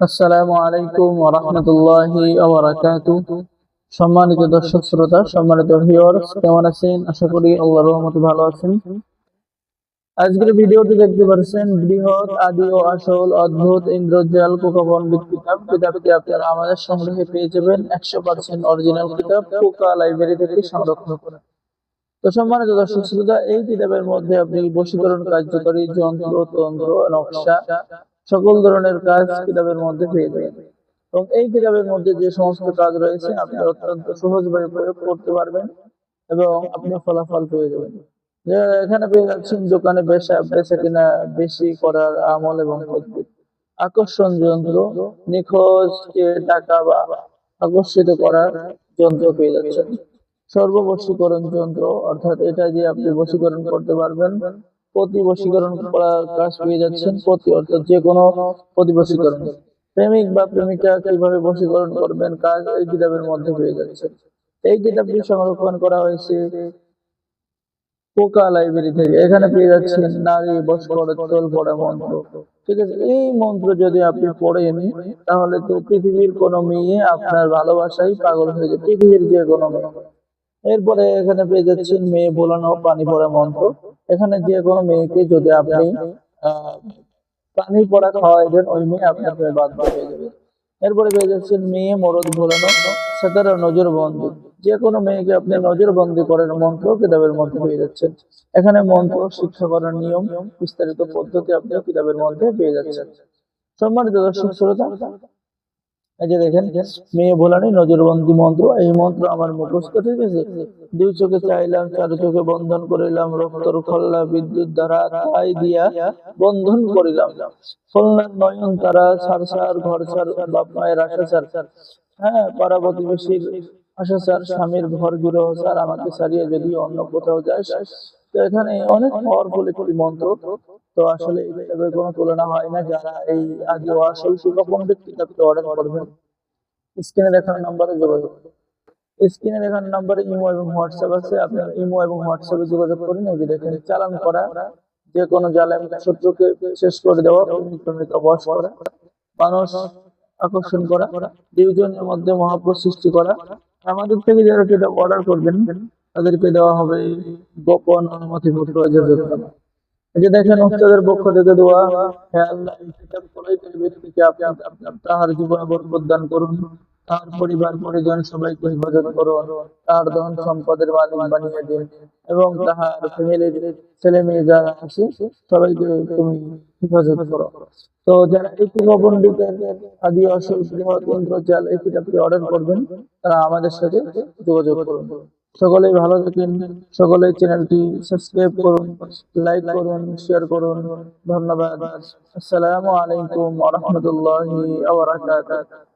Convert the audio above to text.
আসসালামু আলাইকুম ওয়া রাহমাতুল্লাহি ওয়া বারাকাতুহু। সম্মানিত দর্শক শ্রোতা, সম্মানিত ভিউয়ার্স, কেমন আছেন? আশা করি আল্লাহর রহমতে ভালো আছেন। আজকের ভিডিওটি দেখতে পাচ্ছেন বৃহৎ আদি ও আসল অদ্ভুত ইন্দ্রজাল পোকাপণ্ডিত কিতাব। কিতাবটি আপনারা আমাদের সংগ্রহে পেয়ে যাবেন 100% অরিজিনাল কিতাব, পোকা লাইব্রেরি থেকে সংরক্ষণ করা। তো সম্মানিত দর্শক শ্রোতা, এই কিতাবের মধ্যে আপনি বশীকরণ কার্যকরী যন্ত্র, তন্ত্র, নকশা, সকল ধরনের কাজ কিতাবের মধ্যে পেয়ে যাবেন। এবং এই কিতাবের মধ্যে যে সমস্ত কাজ রয়েছে আপনি অত্যন্ত সহজভাবে প্রয়োগ করতে পারবেন এবং আপনি ফলাফল পেয়ে যাবেন। যে এখানে পেয়ে যাচ্ছেন দোকানে বেচা কিনা বেশি করার আমল এবং পদ্ধতি, আকর্ষণ যন্ত্র, নিখোঁজ টাকা বা আকর্ষিত করার যন্ত্র পেয়ে যাচ্ছেন, সর্ববশীকরণ যন্ত্র, অর্থাৎ এটা দিয়ে আপনি বশীকরণ করতে পারবেন। প্রতি বশীকরণ করার কাজ পেয়ে যাচ্ছেন, প্রতি অর্থাৎ যে কোনো প্রতি বশীকরণ। প্রেমিক বা প্রেমিকা কিভাবে বশীকরণ করবেন কাজ এই কিতাবের মধ্যে পেয়ে যাচ্ছেন। এই কিতাবটি সংরক্ষণ করা হয়েছে পোকা লাইব্রেরি থেকে। এখানে পেয়ে যাচ্ছেন নারী বশ করে তোল পড়া মন্ত্র। ঠিক আছে, এই মন্ত্র যদি আপনি পড়েন তাহলে তো পৃথিবীর কোনো মেয়ে আপনার ভালোবাসায় পাগল হয়ে যায়, পৃথিবীর যে কোনো মেয়ে। এরপরে এখানে পেয়ে যাচ্ছেন মেয়ে ভোলানো পানি পড়া মন্ত্র। এখানে যে কোনো মেয়েকে যদি আপনি আহ পানি পড়া খাওয়াইবেন, ওই মেয়ে আপনার প্রেমে বাধ্য হয়ে যাবে। এরপরে পেয়ে যাচ্ছেন মেয়ে মরদ ভোলানো সেতারা নজর বন্দি। যে কোনো মেয়েকে আপনি নজর বন্দি করার মন্ত্র কিতাবের মধ্যে পেয়ে যাচ্ছেন। এখানে মন্ত্র শিক্ষা করার নিয়ম বিস্তারিত পদ্ধতি আপনি কিতাবের মধ্যে পেয়ে যাচ্ছেন। সম্মানিত দর্শক শ্রোতা, এই যে দেখেন মেয়ে ভোলানি নজরবন্দি মন্ত্র, এই মন্ত্র আমার মুখস্থ। ঠিক আছে, দুই চোখে চাইলাম, চার চোখে বন্ধন করিলাম, রক্তর খল্লা বিদ্যুৎ দ্বারা তাই দিয়া বন্ধন করিলাম, খুলনার নয়ন তারা সার সার ঘর সার, বাপ মায়ের আশা সার, হ্যাঁ, পাড়া প্রতিবেশীর আশা সার, স্বামীর ঘর বিরহ সার, আমাকে সারিয়ে যদি অন্য কোথাও যায়। তো এখানে অনেক পাওয়ারফুল একটি মন্ত্র। তো আসলে এই কিতাবের কোনো তুলনা হয় না। যারা এই আদি ও আসল শিক্ষা পণ্ডিত কিতাবটি অর্ডার করবেন, স্ক্রিনে দেখানো নাম্বারে যোগাযোগ করুন। স্ক্রিনে দেখানো নাম্বারে ইমো এবং হোয়াটসঅ্যাপ আছে, আপনার ইমো এবং হোয়াটসঅ্যাপে যোগাযোগ করুন। এই যে দেখেন চালান করা, যে কোনো জালেম শত্রুকে শেষ করে দেওয়া, প্রেমিকা বশ করা, মানুষ আকর্ষণ করা, দুইজনের মধ্যে মহাপ্রভু সৃষ্টি করা। আমাদের থেকে যারা কিতাব অর্ডার করবেন তাদেরকে দেওয়া হবে গোপন অনুমতিপত্র। এই যে দেখেন উস্তাদের পক্ষ থেকে দোয়া, হে আল্লাহ, এই কিতাব পড়াইতে ব্যক্তিকে আপনি আপনার তাহার জীবনে বরকত দান করুন, তার পরিবার পরিজন সবাইকে হেফাজত করুন, তার ধন সম্পদের মালিক বানিয়ে দিন এবং তাহার ফ্যামিলির ছেলে মেয়ে যারা আছে সবাইকে তুমি হেফাজত করো। তো যারা এই পণ্ডিতের আদি আসল বৃহৎ ইন্দ্রজাল এই কিতাবটি অর্ডার করবেন তারা আমাদের সাথে যোগাযোগ করুন। সকলেই ভালো থাকেন, সকলেই চ্যানেলটি সাবস্ক্রাইব করুন, লাইক করুন, শেয়ার করুন। ধন্যবাদ। আসসালামু আলাইকুম ওয়া রাহমাতুল্লাহি ওয়া বারাকাতুহু।